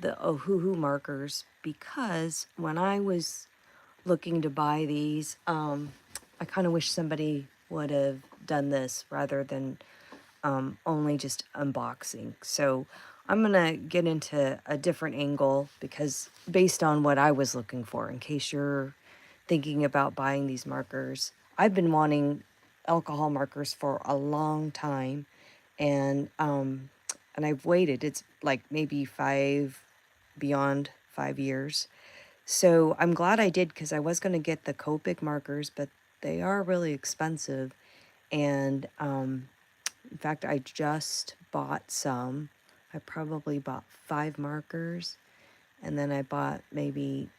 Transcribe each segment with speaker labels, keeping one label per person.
Speaker 1: the Ohuhu markers because when I was looking to buy these, I kind of wish somebody would have done this rather than only just unboxing. So I'm going to get into a different angle because based on what I was looking for, in case you're thinking about buying these markers, I've been wanting alcohol markers for a long time, and I've waited. It's like maybe beyond 5 years. So I'm glad I did because I was going to get the Copic markers, but they are really expensive. And in fact, I just bought some. I probably bought 5 markers, and then I bought maybe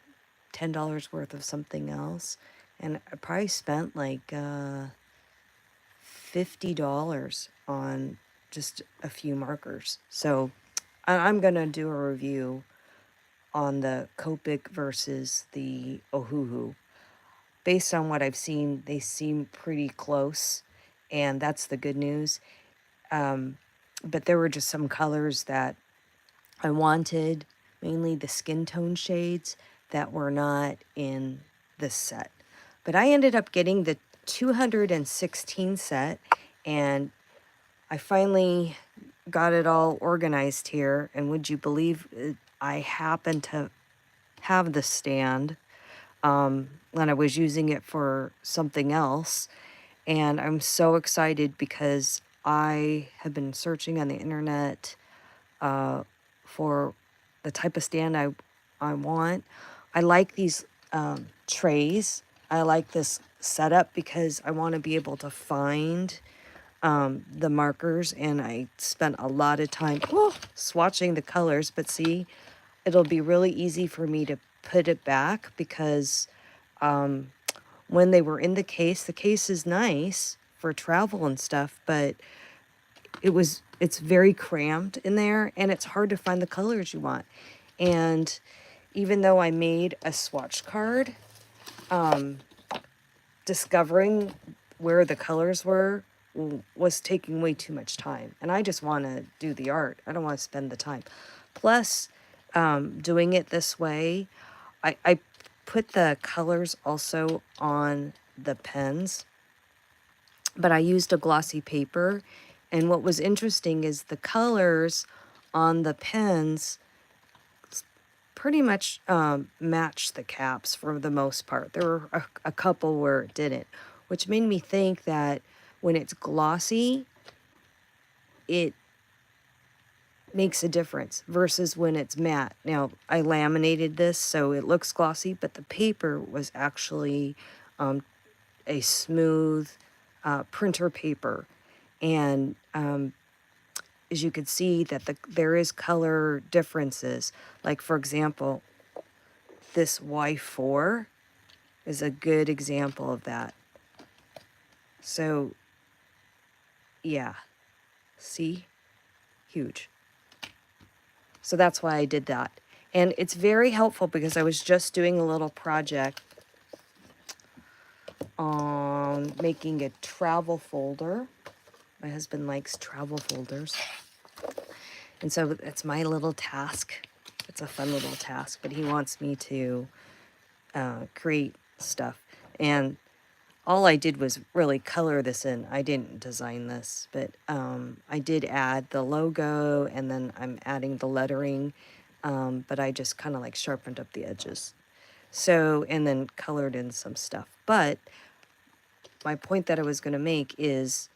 Speaker 1: $10 worth of something else. And I probably spent like $50 on just a few markers. So I'm going to do a review on the Copic versus the Ohuhu. Based on what I've seen, they seem pretty close, and that's the good news. But there were just some colors that I wanted, mainly the skin tone shades that were not in this set. But I ended up getting the 216 set, and I finally got it all organized here. And would you believe I happen to have the stand when I was using it for something else. And I'm so excited because I have been searching on the internet for the type of stand I want. I like these trays. I like this setup because I want to be able to find the markers, and I spent a lot of time swatching the colors, but see, it'll be really easy for me to put it back because when they were in the case is nice for travel and stuff, but it's very cramped in there, and it's hard to find the colors you want. And even though I made a swatch card, discovering where the colors were was taking way too much time. And I just want to do the art. I don't want to spend the time. Plus, doing it this way, I put the colors also on the pens, but I used a glossy paper. And what was interesting is the colors on the pens pretty much matched the caps for the most part. There were a couple where it didn't, which made me think that when it's glossy, it makes a difference versus when it's matte. Now, I laminated this so it looks glossy, but the paper was actually a smooth printer paper. And as you could see that there is color differences. Like, for example, this Y4 is a good example of that. So, yeah, see? Huge. So that's why I did that. And it's very helpful because I was just doing a little project on making a travel folder. My husband likes travel folders. And so it's my little task. It's a fun little task, but he wants me to create stuff. And all I did was really color this in. I didn't design this, but I did add the logo, and then I'm adding the lettering, but I just kind of like sharpened up the edges. So, and then colored in some stuff. But my point that I was going to make is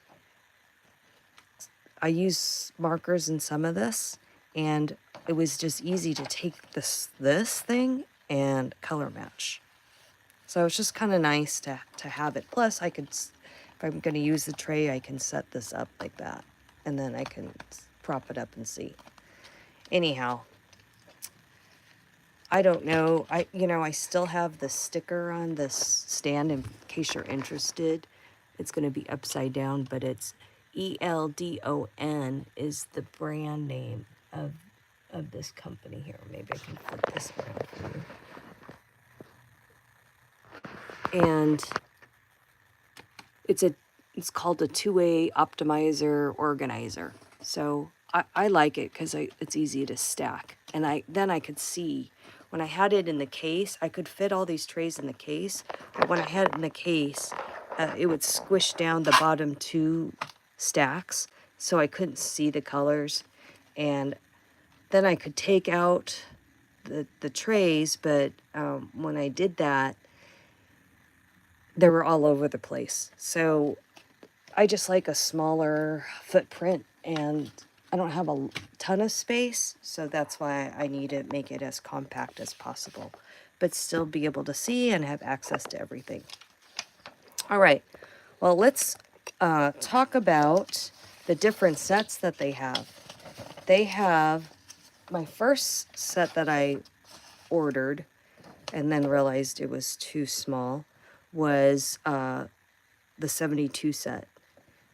Speaker 1: I use markers in some of this, and it was just easy to take this thing and color match. So it's just kind of nice to have it. Plus, I could, if I'm going to use the tray, I can set this up like that, and then I can prop it up and see. Anyhow, I don't know. I still have the sticker on this stand in case you're interested. It's going to be upside down, but it's ELDON is the brand name of this company here. Maybe I can flip this around for you. And it's called a two-way optimizer organizer. So I like it because it's easy to stack. And then I could see, when I had it in the case, I could fit all these trays in the case, but when I had it in the case, it would squish down the bottom two stacks, so I couldn't see the colors. And then I could take out the trays, but when I did that, they were all over the place. So I just like a smaller footprint, and I don't have a ton of space, so that's why I need to make it as compact as possible, but still be able to see and have access to everything. All right, well, let's talk about the different sets that they have. They have my first set that I ordered and then realized it was too small was the 72 set.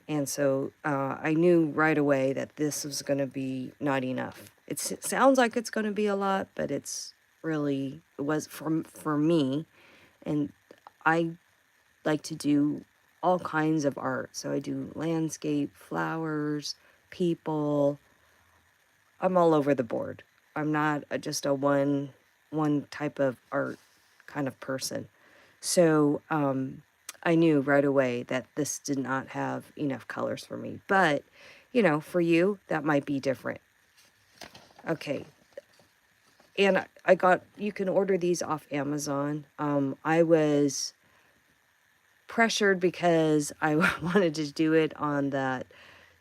Speaker 1: And so I knew right away that this was going to be not enough. It sounds like it's going to be a lot, but it was for me. And I like to do all kinds of art. So I do landscape, flowers, people. I'm all over the board. I'm not just a one type of art kind of person. So I knew right away that this did not have enough colors for me. But, for you, that might be different. Okay. And you can order these off Amazon. I was pressured because I wanted to do it on that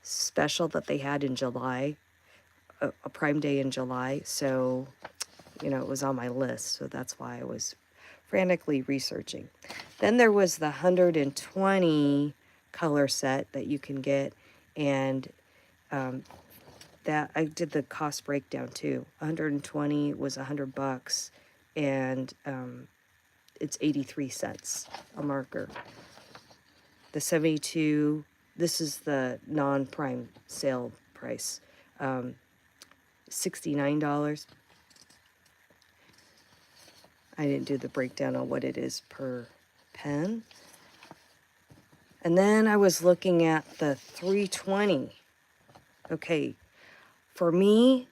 Speaker 1: special that they had in July, a Prime Day in July. So, it was on my list. So that's why I was frantically researching. Then there was the 120 color set that you can get, and that I did the cost breakdown too. 120 was $100, and it's 83 cents a marker. The 72, this is the non-prime sale price, $69. I didn't do the breakdown on what it is per pen. And then I was looking at the 320. Okay, for me,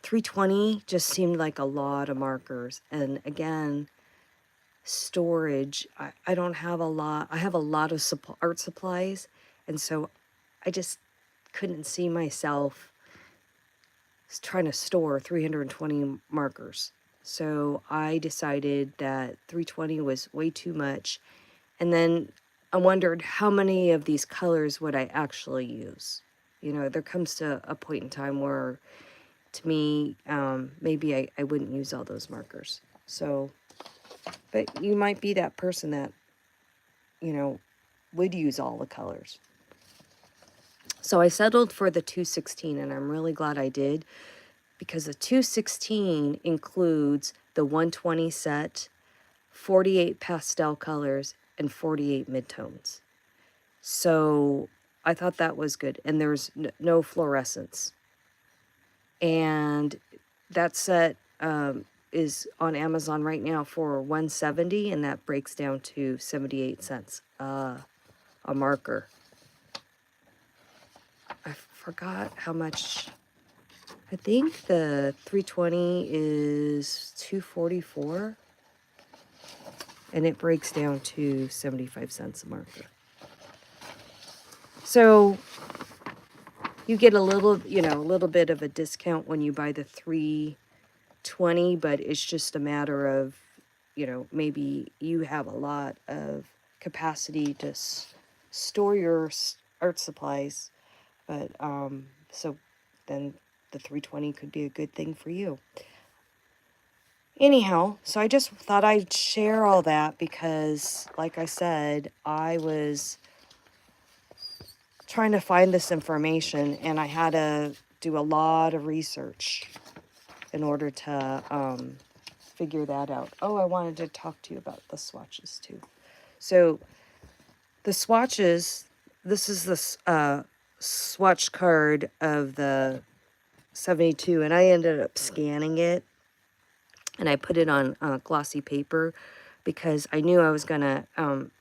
Speaker 1: 320 just seemed like a lot of markers. And again, storage, I don't have a lot. I have a lot of art supplies. And so I just couldn't see myself trying to store 320 markers. So I decided that 320 was way too much. And then I wondered how many of these colors would I actually use. There comes to a point in time where, to me, maybe I wouldn't use all those markers. So, but you might be that person that, would use all the colors. So I settled for the 216, and I'm really glad I did, because the 216 includes the 120 set, 48 pastel colors, and 48 midtones. So I thought that was good. And there's no fluorescence. And that set is on Amazon right now for $170, and that breaks down to 78 cents a marker. I forgot how much. I think the 320 is $244, and it breaks down to 75 cents a marker. So you get a little bit of a discount when you buy the 320, but it's just a matter of, maybe you have a lot of capacity to store your art supplies, but so then the 320 could be a good thing for you. Anyhow, so I just thought I'd share all that because, like I said, I was trying to find this information, and I had to do a lot of research in order to figure that out. Oh, I wanted to talk to you about the swatches too. So the swatches, this is the swatch card of the 72, and I ended up scanning it, and I put it on glossy paper because I knew I was going to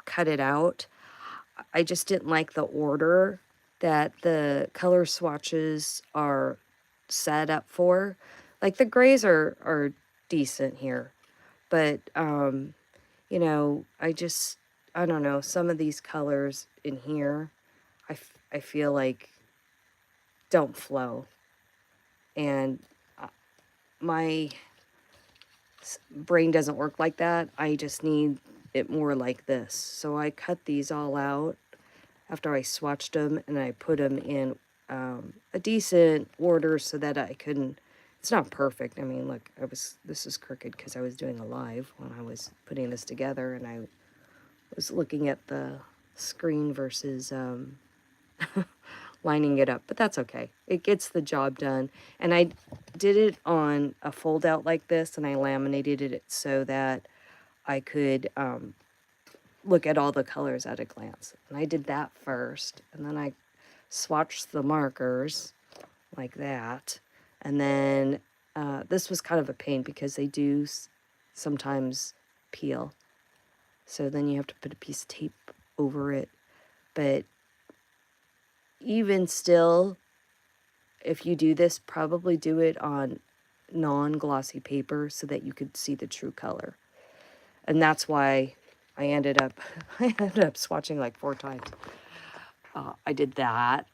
Speaker 1: cut it out. I just didn't like the order that the color swatches are set up for. Like the grays are decent here, but you know, I don't know, some of these colors in here, I feel like don't flow. And my brain doesn't work like that. I just need it more like this. So I cut these all out after I swatched them, and I put them in a decent order so that I couldn't. It's not perfect. I mean, look, this is crooked because I was doing a live when I was putting this together, and I was looking at the screen versus lining it up, but that's okay. It gets the job done. And I did it on a fold out like this, and I laminated it so that I could look at all the colors at a glance. And I did that first, and then I swatched the markers like that. And then this was kind of a pain because they do sometimes peel. So then you have to put a piece of tape over it. But even still, if you do this, probably do it on non-glossy paper so that you could see the true color. And that's why I ended up swatching like 4 times. I did that,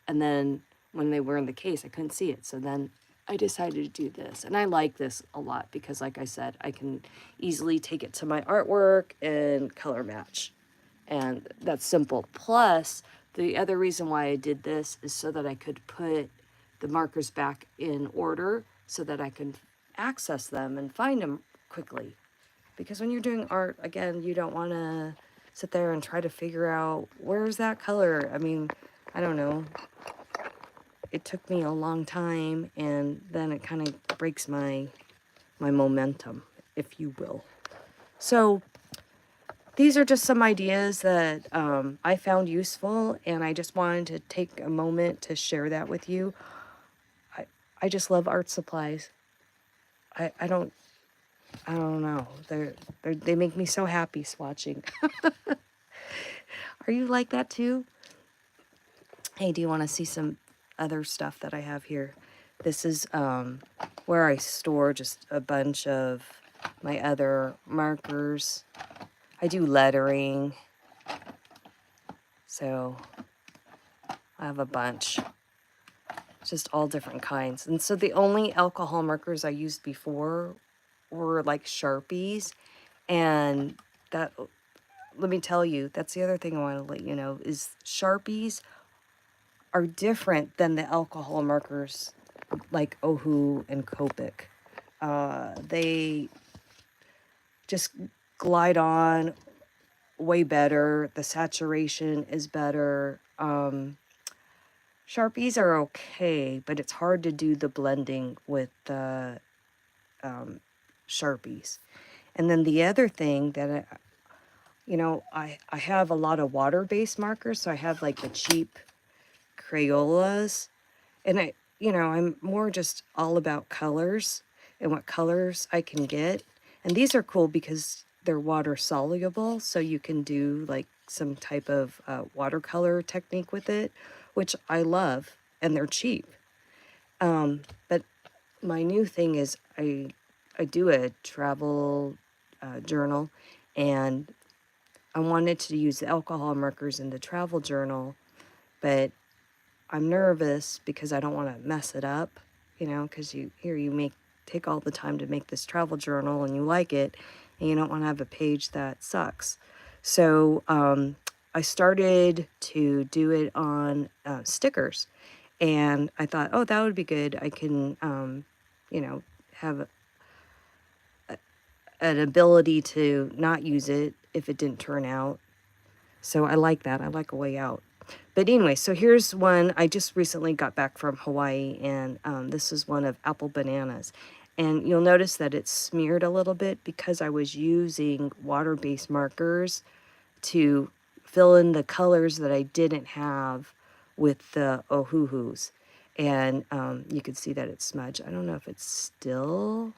Speaker 1: and then when they were in the case, I couldn't see it. So then I decided to do this, and I like this a lot because, like I said, I can easily take it to my artwork and color match, and that's simple. Plus, the other reason why I did this is so that I could put the markers back in order so that I can access them and find them quickly. Because when you're doing art, again, you don't want to sit there and try to figure out where's that color. I mean, I don't know. It took me a long time, and then it kind of breaks my momentum, if you will. So these are just some ideas that I found useful, and I just wanted to take a moment to share that with you. I just love art supplies. I don't know. They make me so happy swatching. Are you like that too? Hey, do you want to see some other stuff that I have here? This is where I store just a bunch of my other markers. I do lettering, so I have a bunch, just all different kinds. And so the only alcohol markers I used before were like Sharpies, and that, let me tell you, that's the other thing I want to let you know, is Sharpies are different than the alcohol markers like Ohuhu and Copic. They just glide on way better. The saturation is better. Sharpies are okay, but it's hard to do the blending with the Sharpies. And then the other thing that I have a lot of water-based markers, so I have like the cheap Crayolas, and I'm more just all about colors and what colors I can get. And these are cool because they're water soluble, so you can do like some type of watercolor technique with it, which I love, and they're cheap. But my new thing is I do a travel journal, and I wanted to use the alcohol markers in the travel journal, but I'm nervous because I don't want to mess it up, because you take all the time to make this travel journal and you like it, and you don't want to have a page that sucks. So I started to do it on stickers, and I thought, oh, that would be good. I can, have an ability to not use it if it didn't turn out. So I like that. I like a way out. But anyway, so here's one. I just recently got back from Hawaii, and this is one of apple bananas. And you'll notice that it's smeared a little bit because I was using water-based markers to fill in the colors that I didn't have with the Ohuhus. And you can see that it's smudged. I don't know if it's still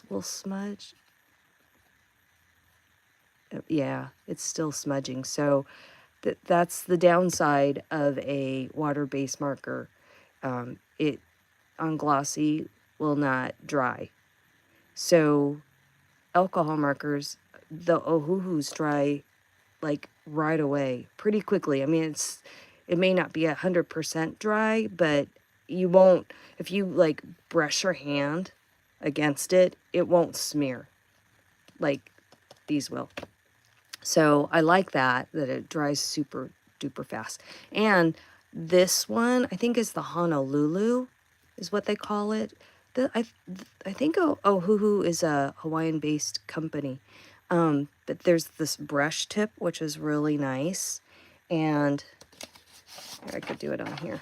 Speaker 1: will smudge. Yeah, it's still smudging. So That's the downside of a water-based marker. It on glossy will not dry. So alcohol markers, the Ohuhus dry like right away, pretty quickly. I mean, it may not be 100% dry, but you won't, if you like brush your hand against it, it won't smear like these will. So I like that it dries super duper fast. And this one, I think is the Honolulu, is what they call it. I think Ohuhu is a Hawaiian-based company. But there's this brush tip, which is really nice. And I could do it on here.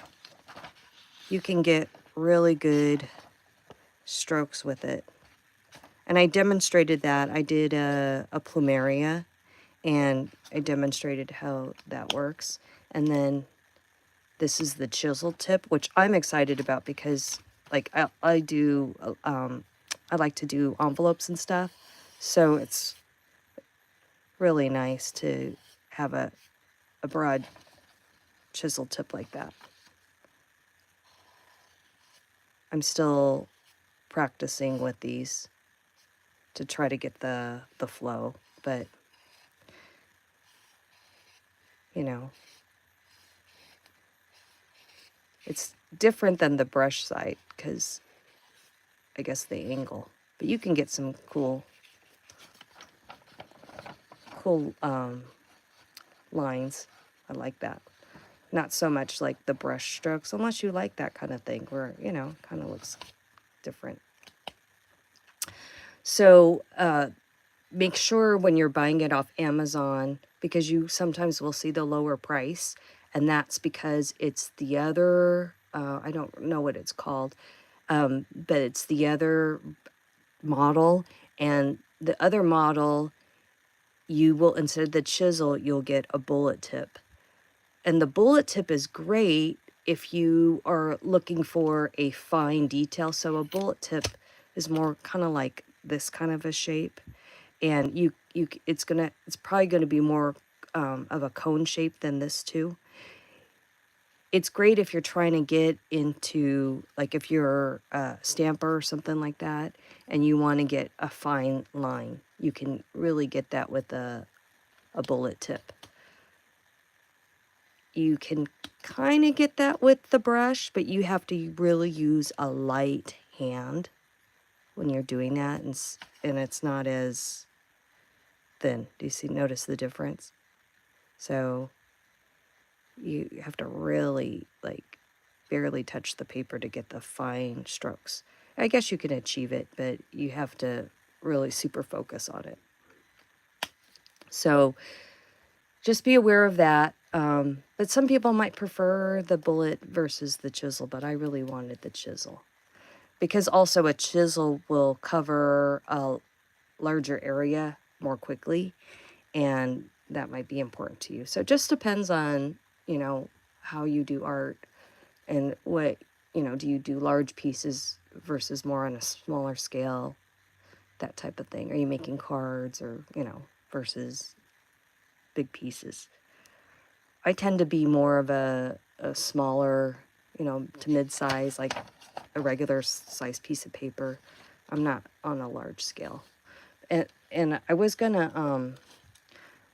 Speaker 1: You can get really good strokes with it. And I demonstrated that. I did a plumeria, and I demonstrated how that works. And then this is the chisel tip, which I'm excited about because like I like to do envelopes and stuff. So it's really nice to have a broad chisel tip like that. I'm still practicing with these to try to get the flow, but you know, it's different than the brush side because I guess they angle, but you can get some cool lines. I like that. Not so much like the brush strokes, unless you like that kind of thing where, you know, kind of looks different. So make sure when you're buying it off Amazon, because you sometimes will see the lower price, and that's because it's the other, I don't know what it's called, but it's the other model, and the other model, you will, instead of the chisel, you'll get a bullet tip. And the bullet tip is great if you are looking for a fine detail. So a bullet tip is more kind of like this kind of a shape. And it's probably gonna be more of a cone shape than this too. It's great if you're trying to get into, like if you're a stamper or something like that, and you want to get a fine line. You can really get that with a bullet tip. You can kind of get that with the brush, but you have to really use a light hand when you're doing that, and it's not as thin. Do you notice the difference? So you have to really like barely touch the paper to get the fine strokes. I guess you can achieve it, but you have to really super focus on it. So just be aware of that. But some people might prefer the bullet versus the chisel, but I really wanted the chisel. Because also a chisel will cover a larger area more quickly, and that might be important to you. So it just depends on, you know, how you do art and what, you know, do you do large pieces versus more on a smaller scale, that type of thing. Are you making cards or, you know, versus big pieces? I tend to be more of a smaller, you know, to mid-size, like a regular size piece of paper. I'm not on a large scale. And I was gonna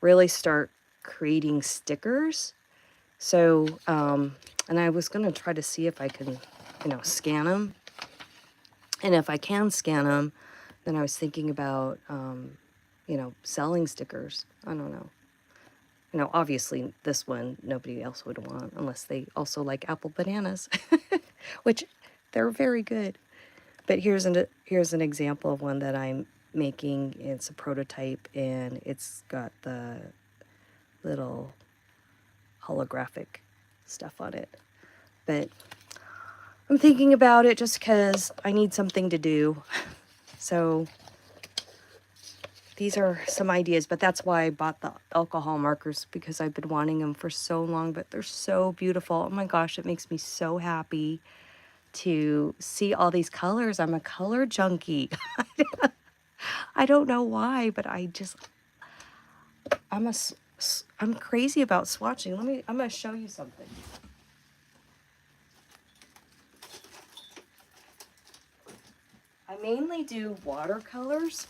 Speaker 1: really start creating stickers. So, and I was gonna try to see if I can, you know, scan them. And if I can scan them, then I was thinking about, you know, selling stickers. I don't know. You know, obviously this one nobody else would want unless they also like apple bananas, which they're very good. But here's an example of one that I'm making. It's a prototype, and it's got the little holographic stuff on it. But I'm thinking about it just because I need something to do. So these are some ideas, but that's why I bought the alcohol markers, because I've been wanting them for so long, but they're so beautiful. Oh my gosh, it makes me so happy to see all these colors. I'm a color junkie. I don't know why, but I'm I'm crazy about swatching. I'm going to show you something. I mainly do watercolors.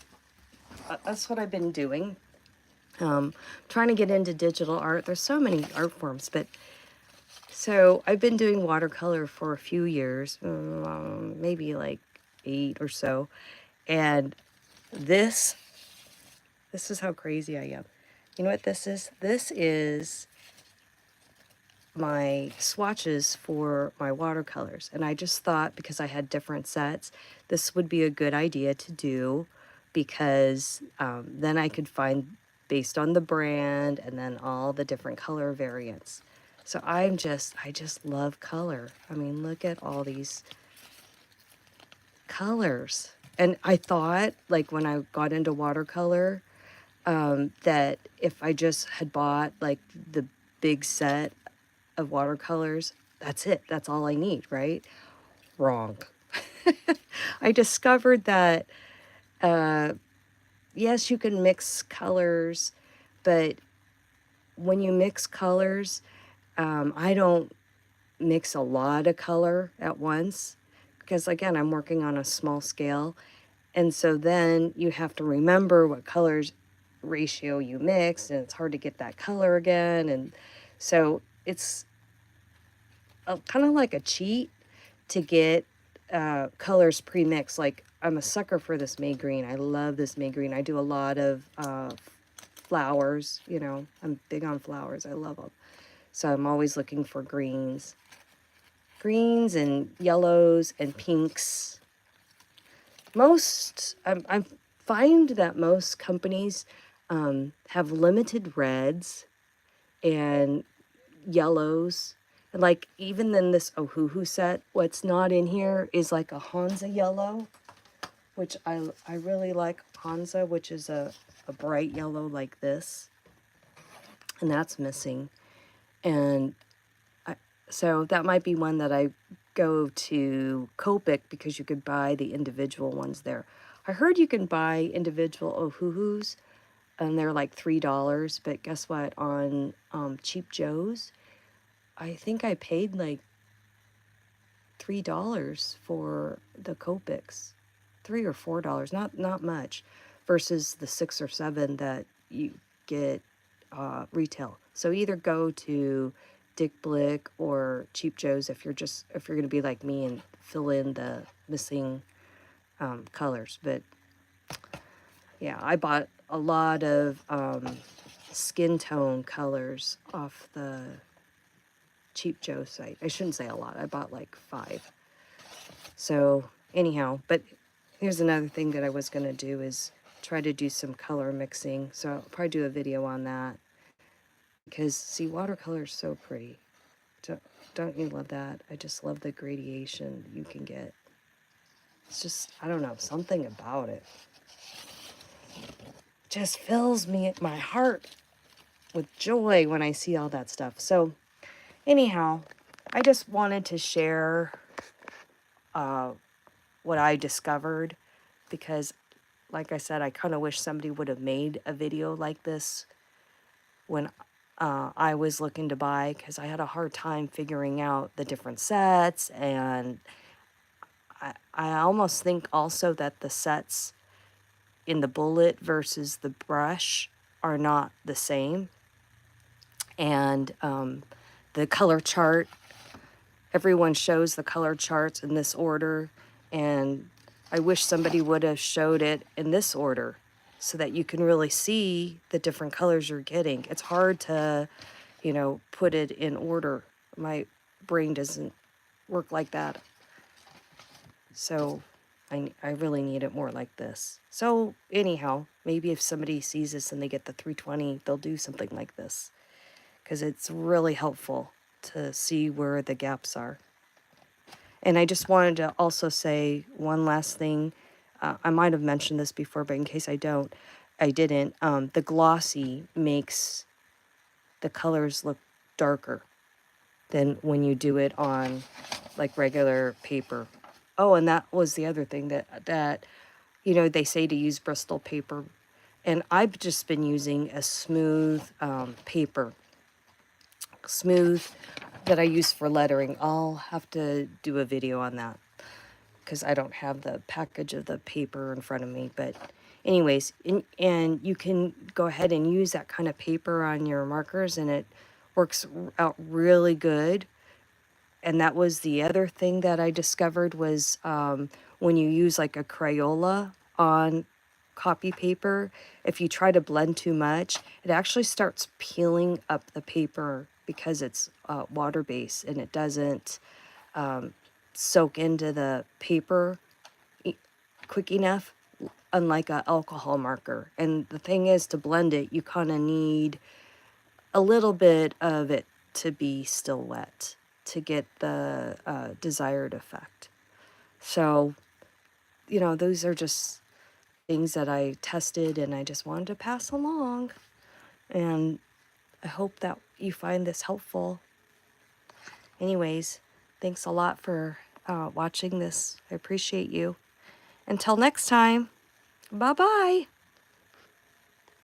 Speaker 1: That's what I've been doing. Trying to get into digital art. There's so many art forms, but so I've been doing watercolor for a few years, maybe like 8 or so. And this is how crazy I am. You know what this is? This is my swatches for my watercolors. And I just thought, because I had different sets, this would be a good idea to do, because then I could find based on the brand and then all the different color variants. So I just love color. I mean, look at all these colors. And I thought, like, when I got into watercolor, that if I just had bought like the big set of watercolors, that's it. That's all I need, right? Wrong. I discovered that, yes, you can mix colors, but when you mix colors, I don't mix a lot of color at once, because again, I'm working on a small scale. And so then you have to remember what colors ratio you mixed, and it's hard to get that color again. And so it's kind of like a cheat to get colors pre-mixed. Like, I'm a sucker for this May green. I love this May green. I do a lot of flowers, you know. I'm big on flowers. I love them. So I'm always looking for greens. Greens and yellows and pinks. I find that most companies have limited reds and yellows. And like, even in this Ohuhu set, what's not in here is like a Hansa yellow, which I really like Hansa, which is a bright yellow like this. And that's missing. And so that might be one that I go to Copic, because you could buy the individual ones there. I heard you can buy individual Ohuhus, and they're like $3, but guess what? On Cheap Joe's, I think I paid like $3 for the Copics. $3 or $4, not much, versus the 6 or 7 that you get retail. So either go to Dick Blick or Cheap Joe's if you're going to be like me and fill in the missing colors. But yeah, I bought a lot of skin tone colors off the Cheap Joe site. I shouldn't say a lot. I bought like 5. So anyhow, but here's another thing that I was going to do, is try to do some color mixing. So I'll probably do a video on that, because see, watercolor is so pretty. Don't you love that? I just love the gradation you can get. It's just, I don't know, something about it just fills my heart with joy when I see all that stuff. So anyhow, I just wanted to share what I discovered, because like I said, I kind of wish somebody would have made a video like this when I was looking to buy, because I had a hard time figuring out the different sets. And I almost think also that the sets in the bullet versus the brush are not the same. And the color chart, everyone shows the color charts in this order, and I wish somebody would have showed it in this order, so that you can really see the different colors you're getting. It's hard to, you know, put it in order. My brain doesn't work like that. So I really need it more like this. So anyhow, maybe if somebody sees this and they get the 320, they'll do something like this, because it's really helpful to see where the gaps are. And I just wanted to also say one last thing. I might have mentioned this before, but in case I didn't. The glossy makes the colors look darker than when you do it on like regular paper. Oh, and that was the other thing that you know, they say to use Bristol paper, And I've just been using a smooth paper, smooth, that I use for lettering. I'll have to do a video on that because I don't have the package of the paper in front of me. But anyways, and you can go ahead and use that kind of paper on your markers, and it works out really good. And that was the other thing that I discovered was when you use like a Crayola on copy paper, if you try to blend too much, it actually starts peeling up the paper because it's water-based and it doesn't soak into the paper quick enough, unlike a alcohol marker. And the thing is, to blend it, you kind of need a little bit of it to be still wet to get the desired effect. So, you know, those are just things that I tested and I just wanted to pass along. And I hope that you find this helpful. Anyways, thanks a lot for watching this. I appreciate you. Until next time, bye-bye.